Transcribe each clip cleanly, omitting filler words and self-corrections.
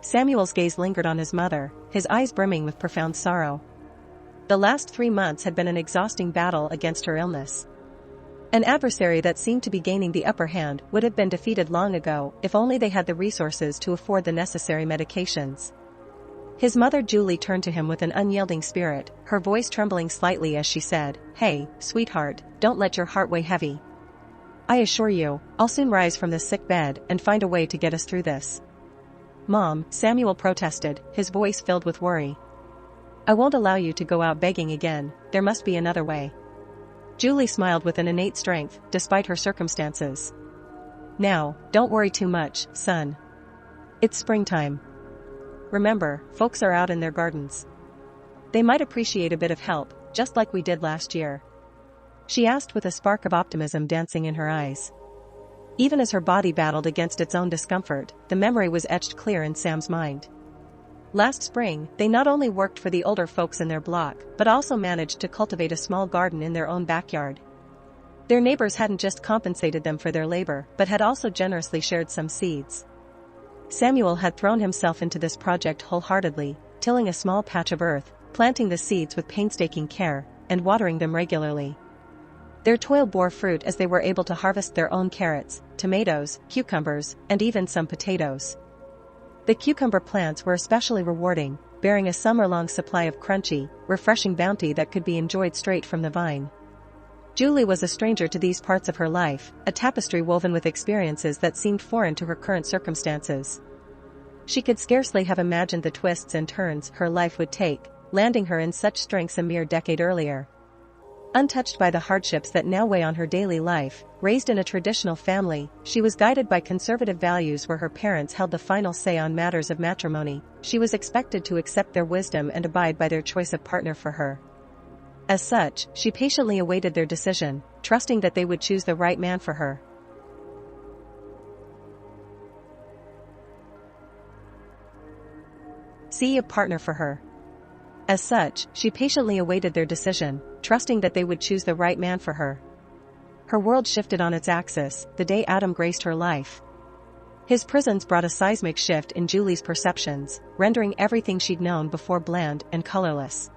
Samuel's gaze lingered on his mother, his eyes brimming with profound sorrow. The last 3 months had been an exhausting battle against her illness. An adversary that seemed to be gaining the upper hand would have been defeated long ago if only they had the resources to afford the necessary medications. His mother Julie turned to him with an unyielding spirit, her voice trembling slightly as she said, "Hey, sweetheart, don't let your heart weigh heavy. I assure you, I'll soon rise from this sick bed and find a way to get us through this." "Mom," Samuel protested, his voice filled with worry. "I won't allow you to go out begging again, there must be another way." Julie smiled with an innate strength, despite her circumstances. "Now, don't worry too much, son. It's springtime. Remember, folks are out in their gardens. They might appreciate a bit of help, just like we did last year." She asked with a spark of optimism dancing in her eyes. Even as her body battled against its own discomfort, the memory was etched clear in Sam's mind. Last spring, they not only worked for the older folks in their block, but also managed to cultivate a small garden in their own backyard. Their neighbors hadn't just compensated them for their labor, but had also generously shared some seeds. Samuel had thrown himself into this project wholeheartedly, tilling a small patch of earth, planting the seeds with painstaking care, and watering them regularly. Their toil bore fruit as they were able to harvest their own carrots, tomatoes, cucumbers, and even some potatoes. The cucumber plants were especially rewarding, bearing a summer-long supply of crunchy, refreshing bounty that could be enjoyed straight from the vine. Julie was a stranger to these parts of her life, a tapestry woven with experiences that seemed foreign to her current circumstances. She could scarcely have imagined the twists and turns her life would take, landing her in such straits a mere decade earlier. Untouched by the hardships that now weigh on her daily life, raised in a traditional family, she was guided by conservative values where her parents held the final say on matters of matrimony. She was expected to accept their wisdom and abide by their choice of partner for her. As such, she patiently awaited their decision, trusting that they would choose the right man for her. See a partner for her. As such, she patiently awaited their decision, trusting that they would choose the right man for her. Her world shifted on its axis the day Adam graced her life. His presence brought a seismic shift in Julie's perceptions, rendering everything she'd known before bland and colorless.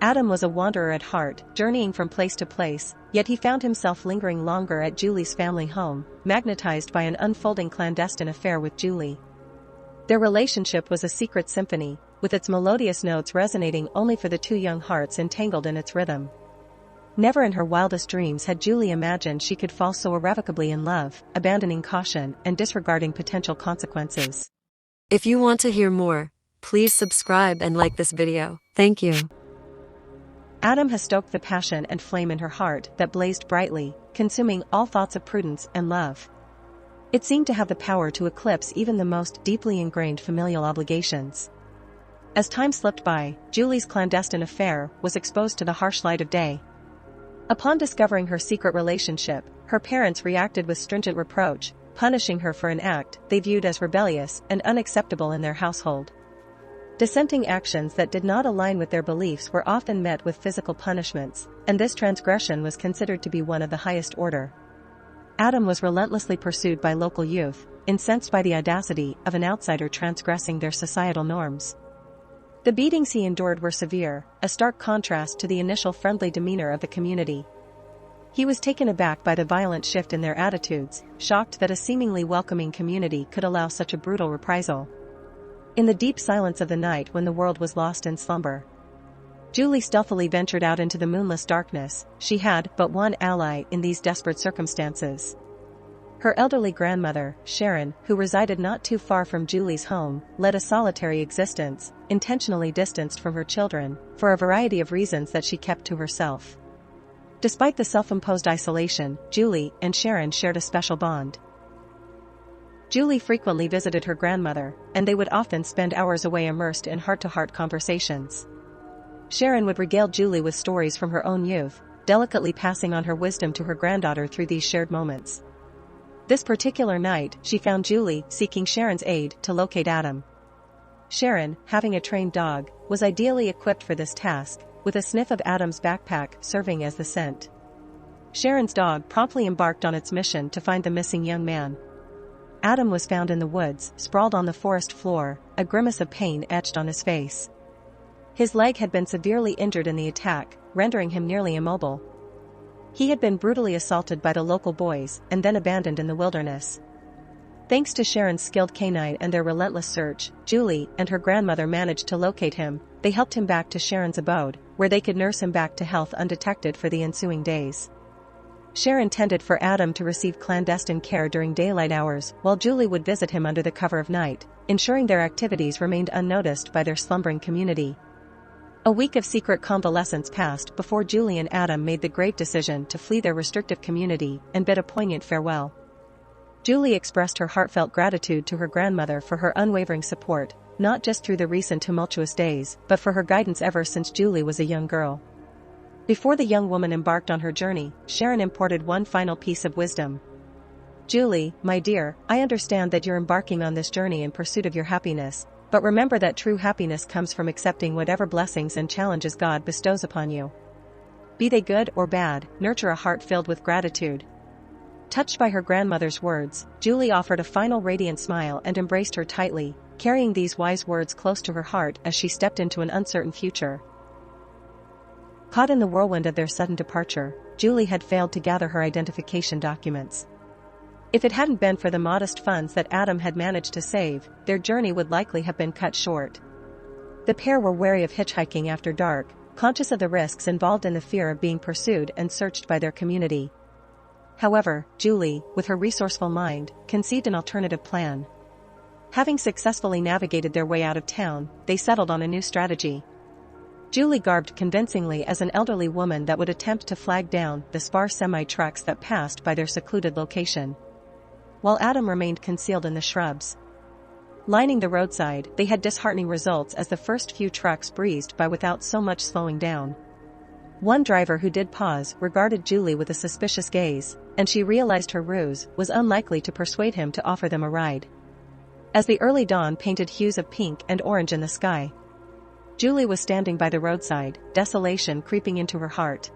Adam was a wanderer at heart, journeying from place to place, yet he found himself lingering longer at Julie's family home, magnetized by an unfolding clandestine affair with Julie. Their relationship was a secret symphony, with its melodious notes resonating only for the two young hearts entangled in its rhythm. Never in her wildest dreams had Julie imagined she could fall so irrevocably in love, abandoning caution and disregarding potential consequences. If you want to hear more, please subscribe and like this video. Thank you. Adam has stoked the passion and flame in her heart that blazed brightly, consuming all thoughts of prudence and love. It seemed to have the power to eclipse even the most deeply ingrained familial obligations. As time slipped by, Julie's clandestine affair was exposed to the harsh light of day. Upon discovering her secret relationship, her parents reacted with stringent reproach, punishing her for an act they viewed as rebellious and unacceptable in their household. Dissenting actions that did not align with their beliefs were often met with physical punishments, and this transgression was considered to be one of the highest order. Adam was relentlessly pursued by local youth, incensed by the audacity of an outsider transgressing their societal norms. The beatings he endured were severe, a stark contrast to the initial friendly demeanor of the community. He was taken aback by the violent shift in their attitudes, shocked that a seemingly welcoming community could allow such a brutal reprisal. In the deep silence of the night when the world was lost in slumber, Julie stealthily ventured out into the moonless darkness. She had but one ally in these desperate circumstances. Her elderly grandmother, Sharon, who resided not too far from Julie's home, led a solitary existence, intentionally distanced from her children, for a variety of reasons that she kept to herself. Despite the self-imposed isolation, Julie and Sharon shared a special bond. Julie frequently visited her grandmother, and they would often spend hours away immersed in heart-to-heart conversations. Sharon would regale Julie with stories from her own youth, delicately passing on her wisdom to her granddaughter through these shared moments. This particular night, she found Julie seeking Sharon's aid to locate Adam. Sharon, having a trained dog, was ideally equipped for this task, with a sniff of Adam's backpack serving as the scent. Sharon's dog promptly embarked on its mission to find the missing young man. Adam was found in the woods, sprawled on the forest floor, a grimace of pain etched on his face. His leg had been severely injured in the attack, rendering him nearly immobile. He had been brutally assaulted by the local boys and then abandoned in the wilderness. Thanks to Sharon's skilled canine and their relentless search, Julie and her grandmother managed to locate him. They helped him back to Sharon's abode, where they could nurse him back to health undetected for the ensuing days. Sharon tended for Adam to receive clandestine care during daylight hours, while Julie would visit him under the cover of night, ensuring their activities remained unnoticed by their slumbering community. A week of secret convalescence passed before Julie and Adam made the grave decision to flee their restrictive community and bid a poignant farewell. Julie expressed her heartfelt gratitude to her grandmother for her unwavering support, not just through the recent tumultuous days, but for her guidance ever since Julie was a young girl. Before the young woman embarked on her journey, Sharon imparted one final piece of wisdom. "Julie, my dear, I understand that you're embarking on this journey in pursuit of your happiness, but remember that true happiness comes from accepting whatever blessings and challenges God bestows upon you. Be they good or bad, nurture a heart filled with gratitude." Touched by her grandmother's words, Julie offered a final radiant smile and embraced her tightly, carrying these wise words close to her heart as she stepped into an uncertain future. Caught in the whirlwind of their sudden departure, Julie had failed to gather her identification documents. If it hadn't been for the modest funds that Adam had managed to save, their journey would likely have been cut short. The pair were wary of hitchhiking after dark, conscious of the risks involved in the fear of being pursued and searched by their community. However, Julie, with her resourceful mind, conceived an alternative plan. Having successfully navigated their way out of town, they settled on a new strategy. Julie garbed convincingly as an elderly woman that would attempt to flag down the sparse semi-trucks that passed by their secluded location, while Adam remained concealed in the shrubs. Lining the roadside, they had disheartening results as the first few trucks breezed by without so much slowing down. One driver who did pause regarded Julie with a suspicious gaze, and she realized her ruse was unlikely to persuade him to offer them a ride. As the early dawn painted hues of pink and orange in the sky, Julie was standing by the roadside, desolation creeping into her heart.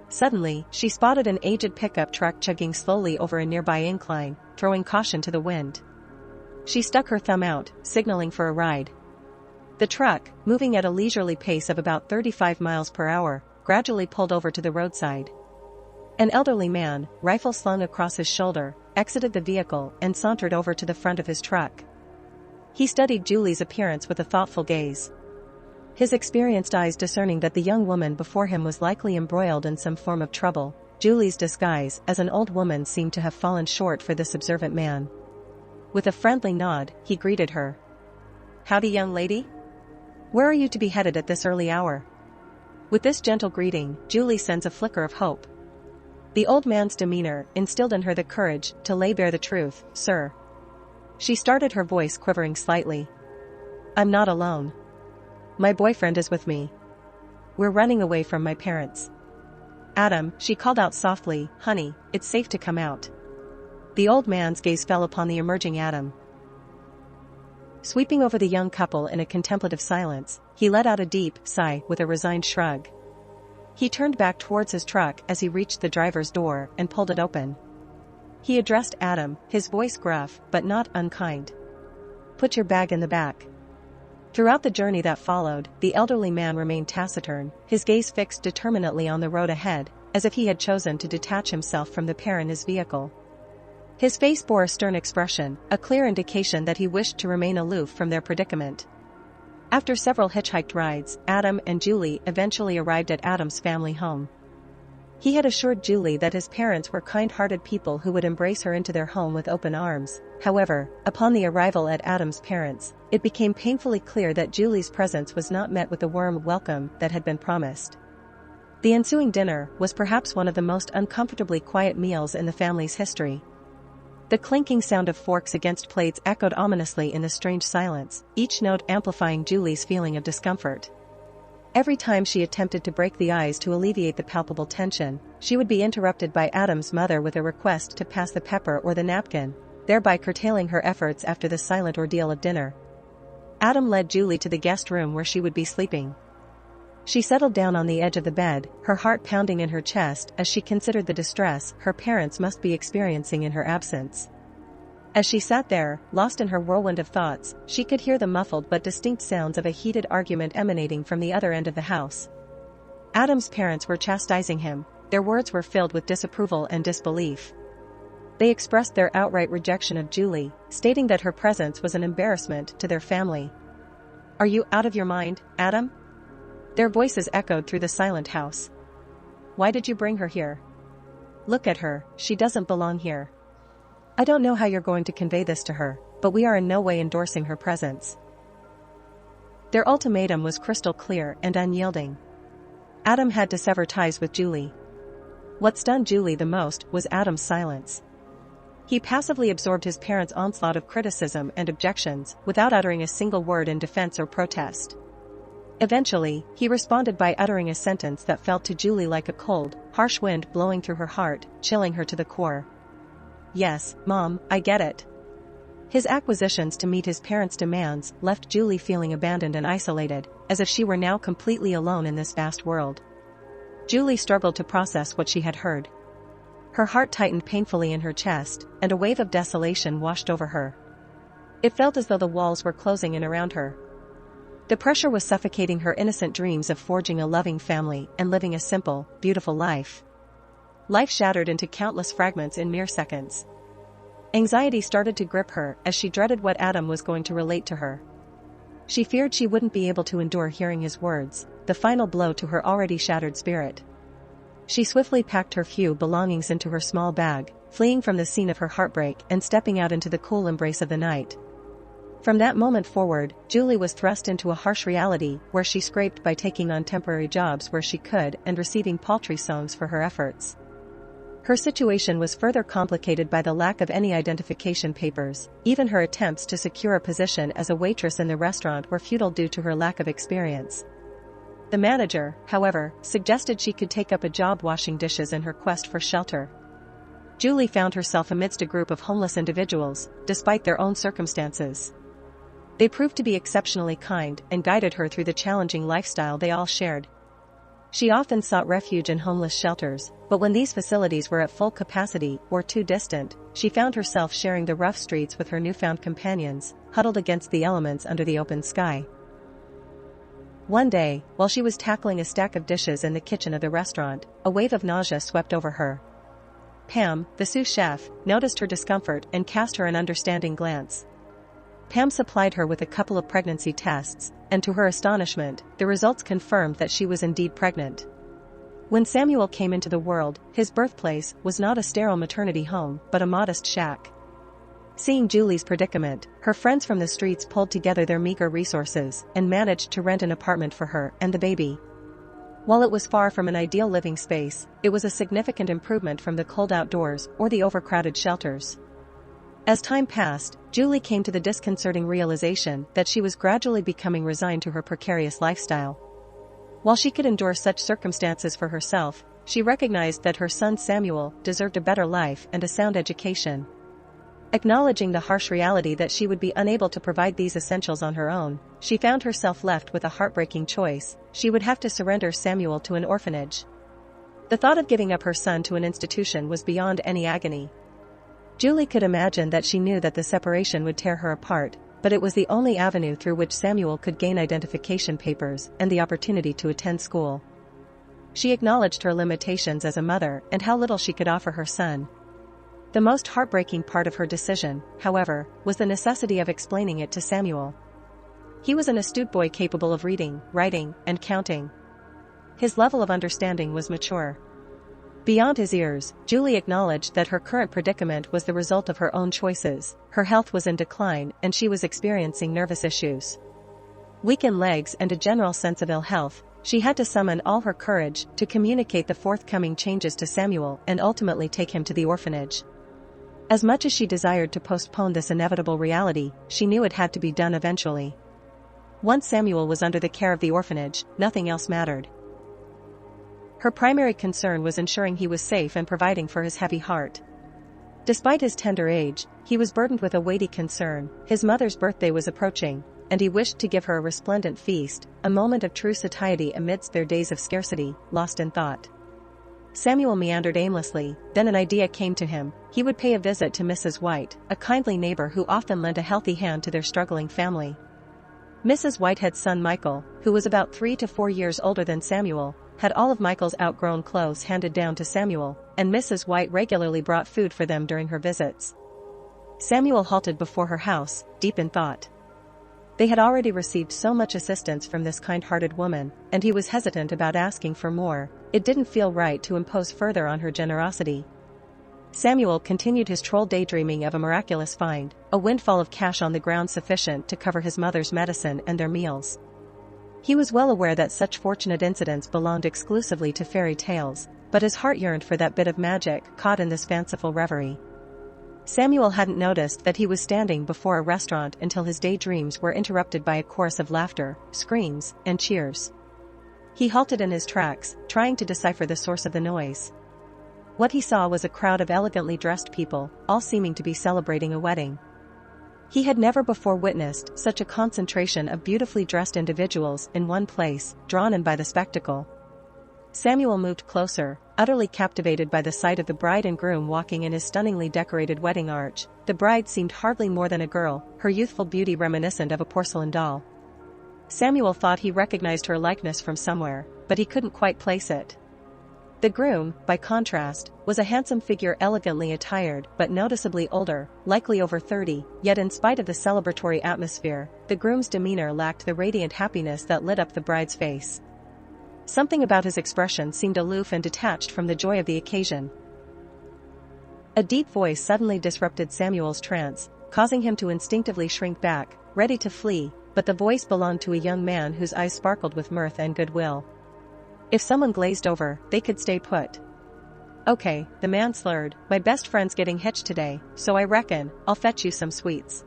Suddenly, she spotted an aged pickup truck chugging slowly over a nearby incline, throwing caution to the wind. She stuck her thumb out, signaling for a ride. The truck, moving at a leisurely pace of about 35 miles per hour, gradually pulled over to the roadside. An elderly man, rifle slung across his shoulder, exited the vehicle and sauntered over to the front of his truck. He studied Julie's appearance with a thoughtful gaze, his experienced eyes discerning that the young woman before him was likely embroiled in some form of trouble. Julie's disguise as an old woman seemed to have fallen short for this observant man. With a friendly nod, he greeted her. "Howdy, young lady? Where are you to be headed at this early hour?" With this gentle greeting, Julie sensed a flicker of hope. The old man's demeanor instilled in her the courage to lay bare the truth. "Sir." She started, her voice quivering slightly. "I'm not alone. My boyfriend is with me. We're running away from my parents." "Adam," she called out softly, "honey, it's safe to come out." The old man's gaze fell upon the emerging Adam. Sweeping over the young couple in a contemplative silence, he let out a deep sigh with a resigned shrug. He turned back towards his truck as he reached the driver's door and pulled it open. He addressed Adam, his voice gruff but not unkind. "Put your bag in the back." Throughout the journey that followed, the elderly man remained taciturn, his gaze fixed determinedly on the road ahead, as if he had chosen to detach himself from the pair in his vehicle. His face bore a stern expression, a clear indication that he wished to remain aloof from their predicament. After several hitchhiked rides, Adam and Julie eventually arrived at Adam's family home. He had assured Julie that his parents were kind-hearted people who would embrace her into their home with open arms. However, upon the arrival at Adam's parents', it became painfully clear that Julie's presence was not met with the warm welcome that had been promised. The ensuing dinner was perhaps one of the most uncomfortably quiet meals in the family's history. The clinking sound of forks against plates echoed ominously in the strange silence, each note amplifying Julie's feeling of discomfort. Every time she attempted to break the ice to alleviate the palpable tension, she would be interrupted by Adam's mother with a request to pass the pepper or the napkin, thereby curtailing her efforts after the silent ordeal of dinner. Adam led Julie to the guest room where she would be sleeping. She settled down on the edge of the bed, her heart pounding in her chest as she considered the distress her parents must be experiencing in her absence. As she sat there, lost in her whirlwind of thoughts, she could hear the muffled but distinct sounds of a heated argument emanating from the other end of the house. Adam's parents were chastising him. Their words were filled with disapproval and disbelief. They expressed their outright rejection of Julie, stating that her presence was an embarrassment to their family. "Are you out of your mind, Adam?" Their voices echoed through the silent house. "Why did you bring her here? Look at her, she doesn't belong here. I don't know how you're going to convey this to her, but we are in no way endorsing her presence." Their ultimatum was crystal clear and unyielding. Adam had to sever ties with Julie. What stunned Julie the most was Adam's silence. He passively absorbed his parents' onslaught of criticism and objections without uttering a single word in defense or protest. Eventually, he responded by uttering a sentence that felt to Julie like a cold, harsh wind blowing through her heart, chilling her to the core. "Yes, Mom, I get it." His acquisitions to meet his parents' demands left Julie feeling abandoned and isolated, as if she were now completely alone in this vast world. Julie struggled to process what she had heard. Her heart tightened painfully in her chest, and a wave of desolation washed over her. It felt as though the walls were closing in around her. The pressure was suffocating her innocent dreams of forging a loving family and living a simple, beautiful life. Life shattered into countless fragments in mere seconds. Anxiety started to grip her as she dreaded what Adam was going to relate to her. She feared she wouldn't be able to endure hearing his words, the final blow to her already shattered spirit. She swiftly packed her few belongings into her small bag, fleeing from the scene of her heartbreak and stepping out into the cool embrace of the night. From that moment forward, Julie was thrust into a harsh reality where she scraped by taking on temporary jobs where she could and receiving paltry sums for her efforts. Her situation was further complicated by the lack of any identification papers. Even her attempts to secure a position as a waitress in the restaurant were futile due to her lack of experience. The manager, however, suggested she could take up a job washing dishes in her quest for shelter. Julie found herself amidst a group of homeless individuals, despite their own circumstances. They proved to be exceptionally kind and guided her through the challenging lifestyle they all shared. She often sought refuge in homeless shelters, but when these facilities were at full capacity or too distant, she found herself sharing the rough streets with her newfound companions, huddled against the elements under the open sky. One day, while she was tackling a stack of dishes in the kitchen of the restaurant, a wave of nausea swept over her. Pam, the sous chef, noticed her discomfort and cast her an understanding glance. Pam supplied her with a couple of pregnancy tests, and to her astonishment, the results confirmed that she was indeed pregnant. When Samuel came into the world, his birthplace was not a sterile maternity home but a modest shack. Seeing Julie's predicament, her friends from the streets pulled together their meager resources and managed to rent an apartment for her and the baby. While it was far from an ideal living space, it was a significant improvement from the cold outdoors or the overcrowded shelters. As time passed, Julie came to the disconcerting realization that she was gradually becoming resigned to her precarious lifestyle. While she could endure such circumstances for herself, she recognized that her son Samuel deserved a better life and a sound education. Acknowledging the harsh reality that she would be unable to provide these essentials on her own, she found herself left with a heartbreaking choice: she would have to surrender Samuel to an orphanage. The thought of giving up her son to an institution was beyond any agony. Julie could imagine that she knew that the separation would tear her apart, but it was the only avenue through which Samuel could gain identification papers and the opportunity to attend school. She acknowledged her limitations as a mother and how little she could offer her son. The most heartbreaking part of her decision, however, was the necessity of explaining it to Samuel. He was an astute boy capable of reading, writing, and counting. His level of understanding was mature. Beyond his ears, Julie acknowledged that her current predicament was the result of her own choices. Her health was in decline and she was experiencing nervous issues. Weakened legs and a general sense of ill health, she had to summon all her courage to communicate the forthcoming changes to Samuel and ultimately take him to the orphanage. As much as she desired to postpone this inevitable reality, she knew it had to be done eventually. Once Samuel was under the care of the orphanage, nothing else mattered. Her primary concern was ensuring he was safe and providing for his heavy heart. Despite his tender age, he was burdened with a weighty concern. His mother's birthday was approaching, and he wished to give her a resplendent feast, a moment of true satiety amidst their days of scarcity, lost in thought. Samuel meandered aimlessly, then an idea came to him. He would pay a visit to Mrs. White, a kindly neighbor who often lent a helping hand to their struggling family. Mrs. Whitehead's son Michael, who was about 3 to 4 years older than Samuel, had all of Michael's outgrown clothes handed down to Samuel, and Mrs. White regularly brought food for them during her visits. Samuel halted before her house, deep in thought. They had already received so much assistance from this kind-hearted woman, and he was hesitant about asking for more. It didn't feel right to impose further on her generosity. Samuel continued his troll daydreaming of a miraculous find, a windfall of cash on the ground sufficient to cover his mother's medicine and their meals. He was well aware that such fortunate incidents belonged exclusively to fairy tales, but his heart yearned for that bit of magic caught in this fanciful reverie. Samuel hadn't noticed that he was standing before a restaurant until his daydreams were interrupted by a chorus of laughter, screams, and cheers. He halted in his tracks, trying to decipher the source of the noise. What he saw was a crowd of elegantly dressed people, all seeming to be celebrating a wedding. He had never before witnessed such a concentration of beautifully dressed individuals in one place, drawn in by the spectacle. Samuel moved closer, utterly captivated by the sight of the bride and groom walking in his stunningly decorated wedding arch. The bride seemed hardly more than a girl, her youthful beauty reminiscent of a porcelain doll. Samuel thought he recognized her likeness from somewhere, but he couldn't quite place it. The groom, by contrast, was a handsome figure elegantly attired but noticeably older, likely over 30, yet in spite of the celebratory atmosphere, the groom's demeanor lacked the radiant happiness that lit up the bride's face. Something about his expression seemed aloof and detached from the joy of the occasion. A deep voice suddenly disrupted Samuel's trance, causing him to instinctively shrink back, ready to flee, but the voice belonged to a young man whose eyes sparkled with mirth and goodwill. If someone glazed over, they could stay put. "Okay," the man slurred, "my best friend's getting hitched today, so I reckon I'll fetch you some sweets."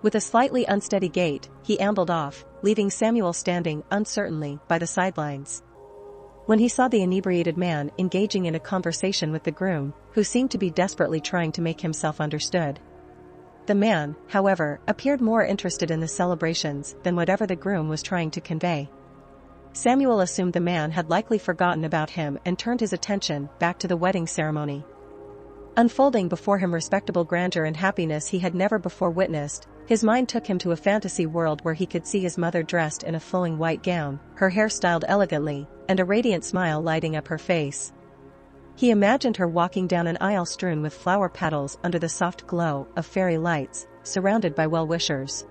With a slightly unsteady gait, he ambled off, leaving Samuel standing uncertainly by the sidelines. When he saw the inebriated man engaging in a conversation with the groom, who seemed to be desperately trying to make himself understood. The man, however, appeared more interested in the celebrations than whatever the groom was trying to convey. Samuel assumed the man had likely forgotten about him and turned his attention back to the wedding ceremony. Unfolding before him respectable grandeur and happiness he had never before witnessed, his mind took him to a fantasy world where he could see his mother dressed in a flowing white gown, her hair styled elegantly, and a radiant smile lighting up her face. He imagined her walking down an aisle strewn with flower petals under the soft glow of fairy lights, surrounded by well-wishers.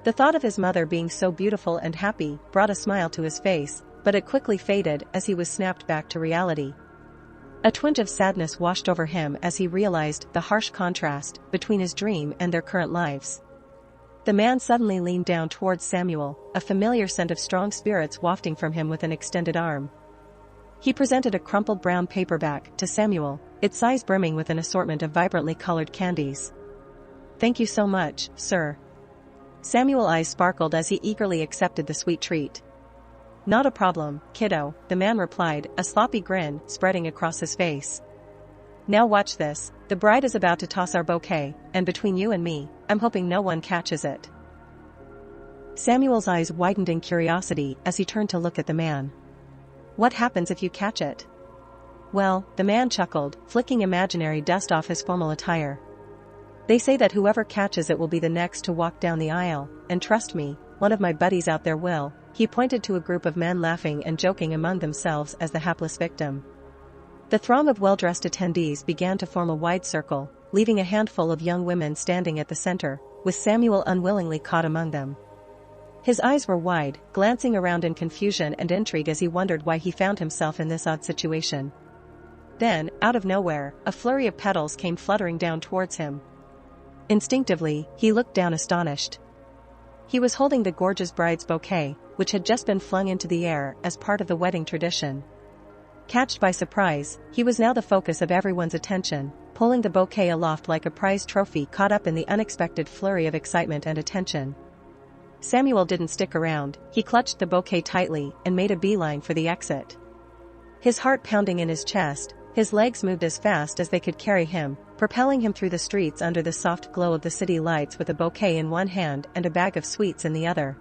The thought of his mother being so beautiful and happy brought a smile to his face, but it quickly faded as he was snapped back to reality. A twinge of sadness washed over him as he realized the harsh contrast between his dream and their current lives. The man suddenly leaned down towards Samuel, a familiar scent of strong spirits wafting from him with an extended arm. He presented a crumpled brown paperback to Samuel, its size brimming with an assortment of vibrantly colored candies. "Thank you so much, sir." Samuel's eyes sparkled as he eagerly accepted the sweet treat. "Not a problem, kiddo," the man replied, a sloppy grin spreading across his face. "Now watch this, the bride is about to toss our bouquet, and between you and me, I'm hoping no one catches it." Samuel's eyes widened in curiosity as he turned to look at the man. "What happens if you catch it?" "Well," the man chuckled, flicking imaginary dust off his formal attire. "They say that whoever catches it will be the next to walk down the aisle, and trust me, one of my buddies out there will." He pointed to a group of men laughing and joking among themselves as the hapless victim. The throng of well-dressed attendees began to form a wide circle, leaving a handful of young women standing at the center, with Samuel unwillingly caught among them. His eyes were wide, glancing around in confusion and intrigue as he wondered why he found himself in this odd situation. Then, out of nowhere, a flurry of petals came fluttering down towards him. Instinctively, he looked down astonished. He was holding the gorgeous bride's bouquet, which had just been flung into the air as part of the wedding tradition. Catched by surprise, he was now the focus of everyone's attention, pulling the bouquet aloft like a prized trophy caught up in the unexpected flurry of excitement and attention. Samuel didn't stick around, he clutched the bouquet tightly and made a beeline for the exit. His heart pounding in his chest, his legs moved as fast as they could carry him, propelling him through the streets under the soft glow of the city lights with a bouquet in one hand and a bag of sweets in the other.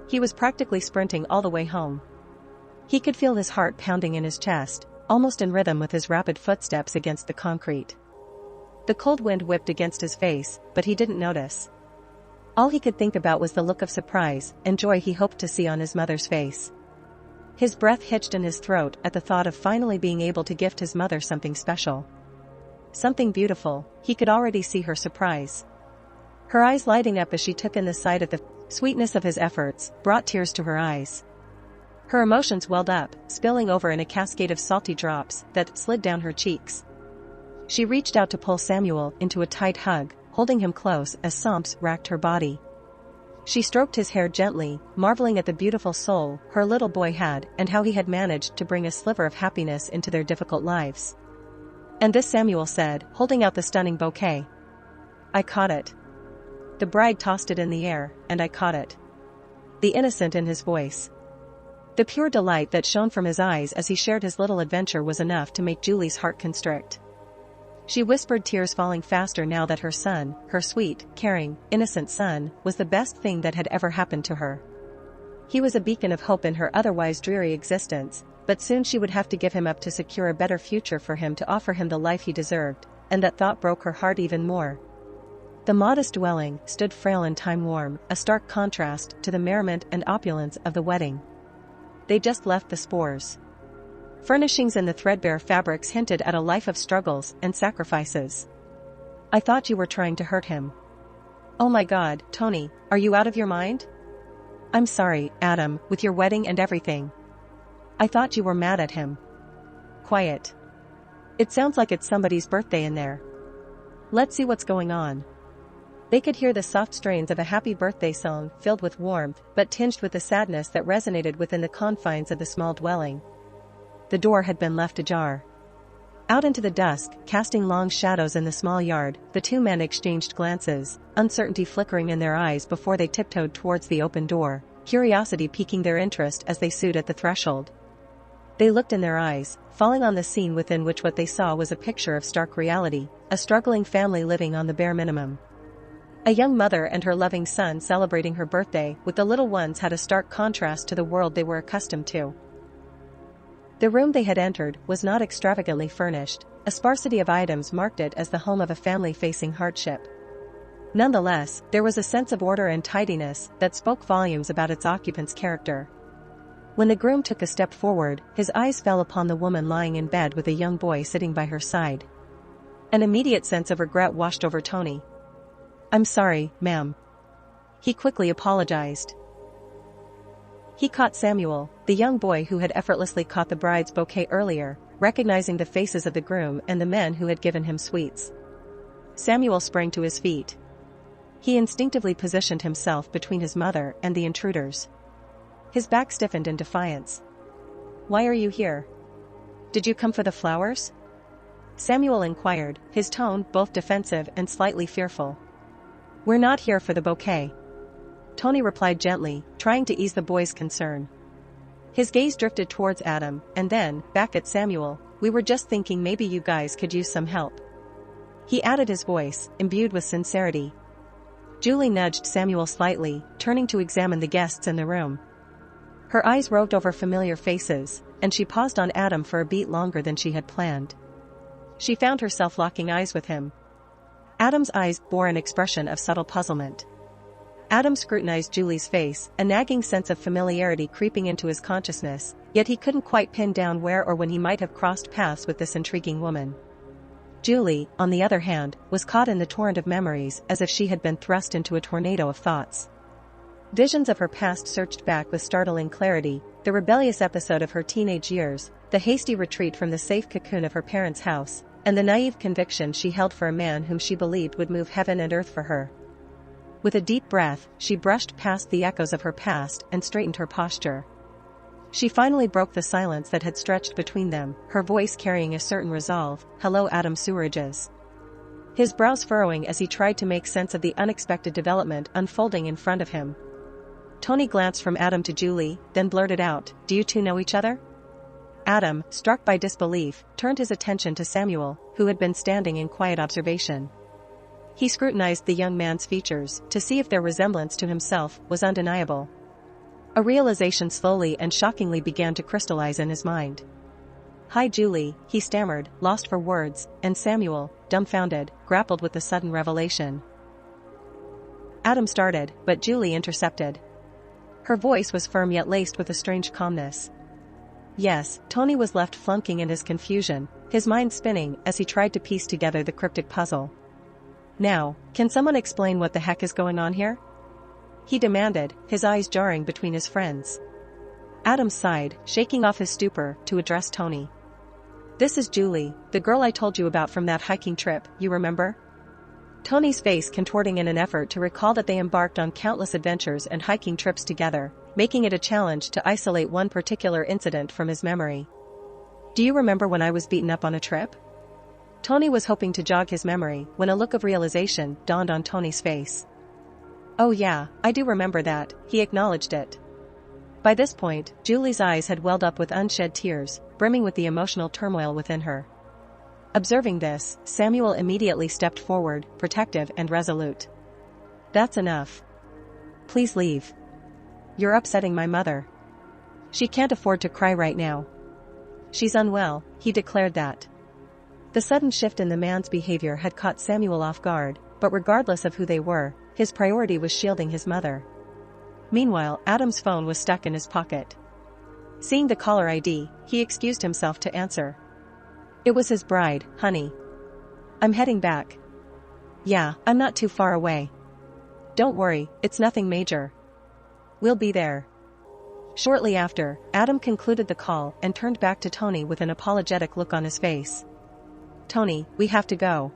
He was practically sprinting all the way home. He could feel his heart pounding in his chest, almost in rhythm with his rapid footsteps against the concrete. The cold wind whipped against his face, but he didn't notice. All he could think about was the look of surprise and joy he hoped to see on his mother's face. His breath hitched in his throat at the thought of finally being able to gift his mother something special. Something beautiful. He could already see her surprise. Her eyes lighting up as she took in the sight of the sweetness of his efforts, brought tears to her eyes. Her emotions welled up, spilling over in a cascade of salty drops that slid down her cheeks. She reached out to pull Samuel into a tight hug, holding him close as sobs racked her body. She stroked his hair gently, marveling at the beautiful soul her little boy had and how he had managed to bring a sliver of happiness into their difficult lives. "And this," Samuel said, holding out the stunning bouquet. "I caught it." The bride tossed it in the air, and I caught it. The innocence in his voice, the pure delight that shone from his eyes as he shared his little adventure was enough to make Julie's heart constrict. She whispered, tears falling faster now that her son, her sweet, caring, innocent son, was the best thing that had ever happened to her. He was a beacon of hope in her otherwise dreary existence, but soon she would have to give him up to secure a better future for him to offer him the life he deserved, and that thought broke her heart even more. The modest dwelling stood frail and time-worn, a stark contrast to the merriment and opulence of the wedding. They just left the spores. Furnishings and the threadbare fabrics hinted at a life of struggles and sacrifices. "I thought you were trying to hurt him." "Oh my God, Tony, are you out of your mind?" "I'm sorry, Adam, with your wedding and everything. I thought you were mad at him." "Quiet. It sounds like it's somebody's birthday in there. Let's see what's going on." They could hear the soft strains of a happy birthday song filled with warmth but tinged with the sadness that resonated within the confines of the small dwelling. The door had been left ajar. Out into the dusk, casting long shadows in the small yard, the two men exchanged glances, uncertainty flickering in their eyes before they tiptoed towards the open door, curiosity piquing their interest as they stood at the threshold. They looked in their eyes, falling on the scene within which what they saw was a picture of stark reality, a struggling family living on the bare minimum. A young mother and her loving son celebrating her birthday with the little ones had a stark contrast to the world they were accustomed to. The room they had entered was not extravagantly furnished, a sparsity of items marked it as the home of a family facing hardship. Nonetheless, there was a sense of order and tidiness that spoke volumes about its occupant's character. When the groom took a step forward, his eyes fell upon the woman lying in bed with a young boy sitting by her side. An immediate sense of regret washed over Tony. "I'm sorry, ma'am." He quickly apologized. He caught Samuel, the young boy who had effortlessly caught the bride's bouquet earlier, recognizing the faces of the groom and the men who had given him sweets. Samuel sprang to his feet. He instinctively positioned himself between his mother and the intruders. His back stiffened in defiance. "Why are you here? Did you come for the flowers?" Samuel inquired, his tone both defensive and slightly fearful. "We're not here for the bouquet," Tony replied gently, trying to ease the boy's concern. His gaze drifted towards Adam, and then, back at Samuel. "We were just thinking maybe you guys could use some help," he added, his voice imbued with sincerity. Julie nudged Samuel slightly, turning to examine the guests in the room. Her eyes roved over familiar faces, and she paused on Adam for a beat longer than she had planned. She found herself locking eyes with him. Adam's eyes bore an expression of subtle puzzlement. Adam scrutinized Julie's face, a nagging sense of familiarity creeping into his consciousness, yet he couldn't quite pin down where or when he might have crossed paths with this intriguing woman. Julie, on the other hand, was caught in the torrent of memories as if she had been thrust into a tornado of thoughts. Visions of her past surged back with startling clarity, the rebellious episode of her teenage years, the hasty retreat from the safe cocoon of her parents' house, and the naive conviction she held for a man whom she believed would move heaven and earth for her. With a deep breath, she brushed past the echoes of her past and straightened her posture. She finally broke the silence that had stretched between them, her voice carrying a certain resolve. "Hello, Adam Sewerges." His brows furrowing as he tried to make sense of the unexpected development unfolding in front of him. Tony glanced from Adam to Julie, then blurted out, "Do you two know each other?" Adam, struck by disbelief, turned his attention to Samuel, who had been standing in quiet observation. He scrutinized the young man's features to see if their resemblance to himself was undeniable. A realization slowly and shockingly began to crystallize in his mind. "Hi Julie," he stammered, lost for words, and Samuel, dumbfounded, grappled with the sudden revelation. Adam started, but Julie intercepted. Her voice was firm yet laced with a strange calmness. Yes, Tony was left flunking in his confusion, his mind spinning as he tried to piece together the cryptic puzzle. "Now, can someone explain what the heck is going on here?" he demanded, his eyes jarring between his friends. Adam sighed, shaking off his stupor, to address Tony. "This is Julie, the girl I told you about from that hiking trip, you remember?" Tony's face contorting in an effort to recall that they embarked on countless adventures and hiking trips together, making it a challenge to isolate one particular incident from his memory. "Do you remember when I was beaten up on a trip?" Tony was hoping to jog his memory when a look of realization dawned on Tony's face. "Oh yeah, I do remember that," he acknowledged it. By this point, Julie's eyes had welled up with unshed tears, brimming with the emotional turmoil within her. Observing this, Samuel immediately stepped forward, protective and resolute. "That's enough. Please leave. You're upsetting my mother. She can't afford to cry right now. She's unwell," he declared that. The sudden shift in the man's behavior had caught Samuel off guard, but regardless of who they were, his priority was shielding his mother. Meanwhile, Adam's phone was stuck in his pocket. Seeing the caller ID, he excused himself to answer. It was his bride, "Honey. I'm heading back." "Yeah, I'm not too far away. Don't worry, it's nothing major. We'll be there." Shortly after, Adam concluded the call and turned back to Tony with an apologetic look on his face. "Tony, we have to go."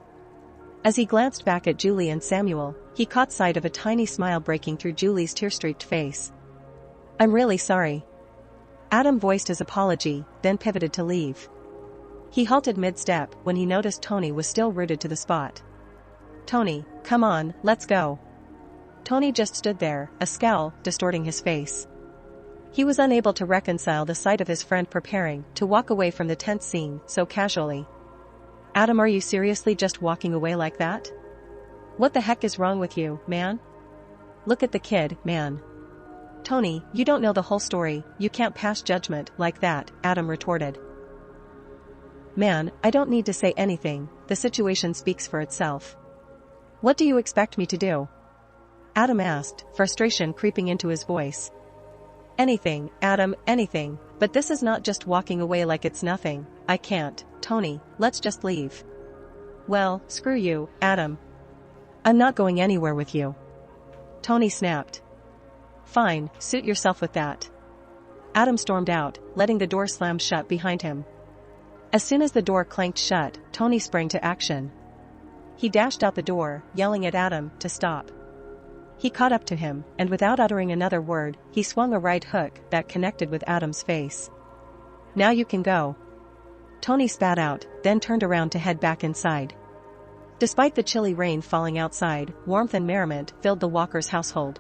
As he glanced back at Julie and Samuel, he caught sight of a tiny smile breaking through Julie's tear-streaked face. "I'm really sorry." Adam voiced his apology, then pivoted to leave. He halted mid-step when he noticed Tony was still rooted to the spot. "Tony, come on, let's go." Tony just stood there, a scowl distorting his face. He was unable to reconcile the sight of his friend preparing to walk away from the tense scene so casually. "Adam, are you seriously just walking away like that? What the heck is wrong with you, man? Look at the kid, man." "Tony, you don't know the whole story, you can't pass judgment like that," Adam retorted. "Man, I don't need to say anything, the situation speaks for itself. What do you expect me to do?" Adam asked, frustration creeping into his voice. "Anything, Adam, anything, but this is not just walking away like it's nothing. I can't, Tony, let's just leave." "Well, screw you, Adam. I'm not going anywhere with you." Tony snapped. "Fine, suit yourself with that." Adam stormed out, letting the door slam shut behind him. As soon as the door clanked shut, Tony sprang to action. He dashed out the door, yelling at Adam to stop. He caught up to him, and without uttering another word, he swung a right hook that connected with Adam's face. "Now you can go." Tony spat out, then turned around to head back inside. Despite the chilly rain falling outside, warmth and merriment filled the Walkers' household.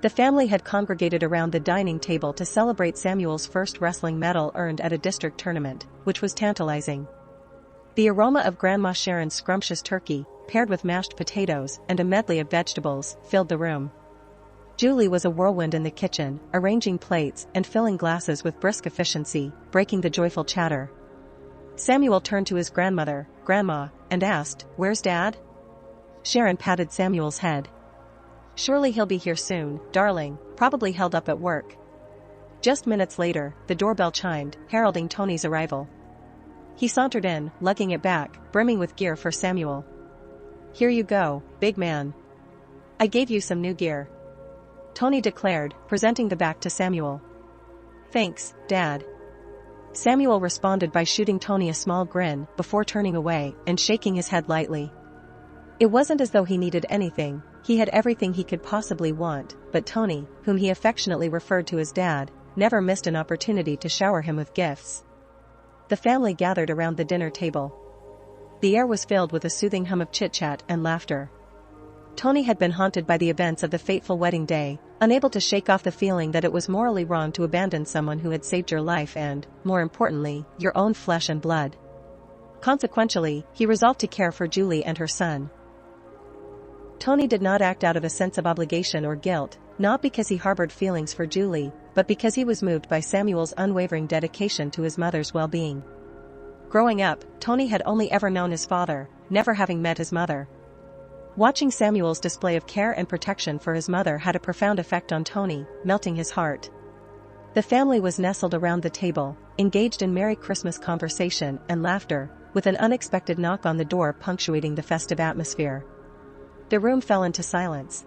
The family had congregated around the dining table to celebrate Samuel's first wrestling medal earned at a district tournament, which was tantalizing. The aroma of Grandma Sharon's scrumptious turkey, paired with mashed potatoes and a medley of vegetables, filled the room. Julie was a whirlwind in the kitchen, arranging plates and filling glasses with brisk efficiency, breaking the joyful chatter. Samuel turned to his grandmother, "Grandma," and asked, "Where's Dad?" Sharon patted Samuel's head. "Surely he'll be here soon, darling, probably held up at work." Just minutes later, the doorbell chimed, heralding Tony's arrival. He sauntered in, lugging it back, brimming with gear for Samuel. "Here you go, big man. I gave you some new gear," Tony declared, presenting the bag to Samuel. "Thanks, Dad." Samuel responded by shooting Tony a small grin before turning away and shaking his head lightly. It wasn't as though he needed anything, he had everything he could possibly want, but Tony, whom he affectionately referred to as Dad, never missed an opportunity to shower him with gifts. The family gathered around the dinner table. The air was filled with a soothing hum of chit-chat and laughter. Tony had been haunted by the events of the fateful wedding day, unable to shake off the feeling that it was morally wrong to abandon someone who had saved your life and, more importantly, your own flesh and blood. Consequentially, he resolved to care for Julie and her son. Tony did not act out of a sense of obligation or guilt, not because he harbored feelings for Julie, but because he was moved by Samuel's unwavering dedication to his mother's well-being. Growing up, Tony had only ever known his father, never having met his mother. Watching Samuel's display of care and protection for his mother had a profound effect on Tony, melting his heart. The family was nestled around the table, engaged in Merry Christmas conversation and laughter, with an unexpected knock on the door punctuating the festive atmosphere. The room fell into silence.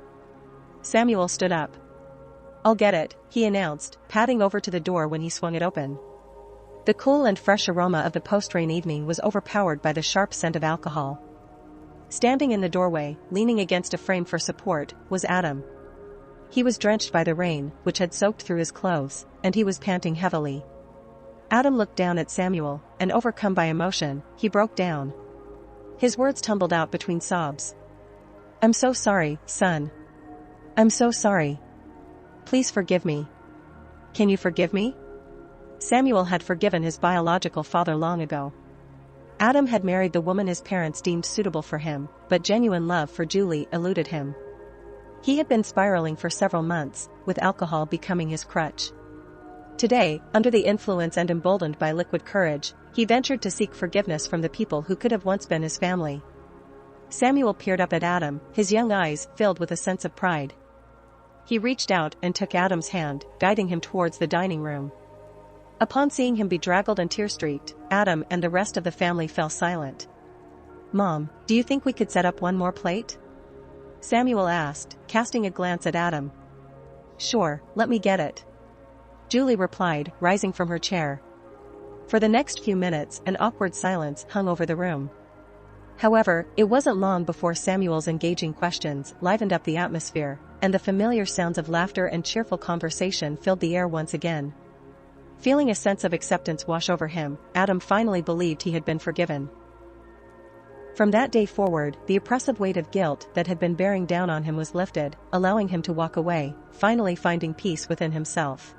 Samuel stood up. "I'll get it," he announced, padding over to the door when he swung it open. The cool and fresh aroma of the post-rain evening was overpowered by the sharp scent of alcohol. Standing in the doorway, leaning against a frame for support, was Adam. He was drenched by the rain, which had soaked through his clothes, and he was panting heavily. Adam looked down at Samuel, and overcome by emotion, he broke down. His words tumbled out between sobs. "I'm so sorry, son. I'm so sorry. Please forgive me. Can you forgive me?" Samuel had forgiven his biological father long ago. Adam had married the woman his parents deemed suitable for him, but genuine love for Julie eluded him. He had been spiraling for several months, with alcohol becoming his crutch. Today, under the influence and emboldened by liquid courage, he ventured to seek forgiveness from the people who could have once been his family. Samuel peered up at Adam, his young eyes filled with a sense of pride. He reached out and took Adam's hand, guiding him towards the dining room. Upon seeing him bedraggled and tear-streaked, Adam and the rest of the family fell silent. "Mom, do you think we could set up one more plate?" Samuel asked, casting a glance at Adam. "Sure, let me get it," Julie replied, rising from her chair. For the next few minutes, an awkward silence hung over the room. However, it wasn't long before Samuel's engaging questions livened up the atmosphere, and the familiar sounds of laughter and cheerful conversation filled the air once again. Feeling a sense of acceptance wash over him, Adam finally believed he had been forgiven. From that day forward, the oppressive weight of guilt that had been bearing down on him was lifted, allowing him to walk away, finally finding peace within himself.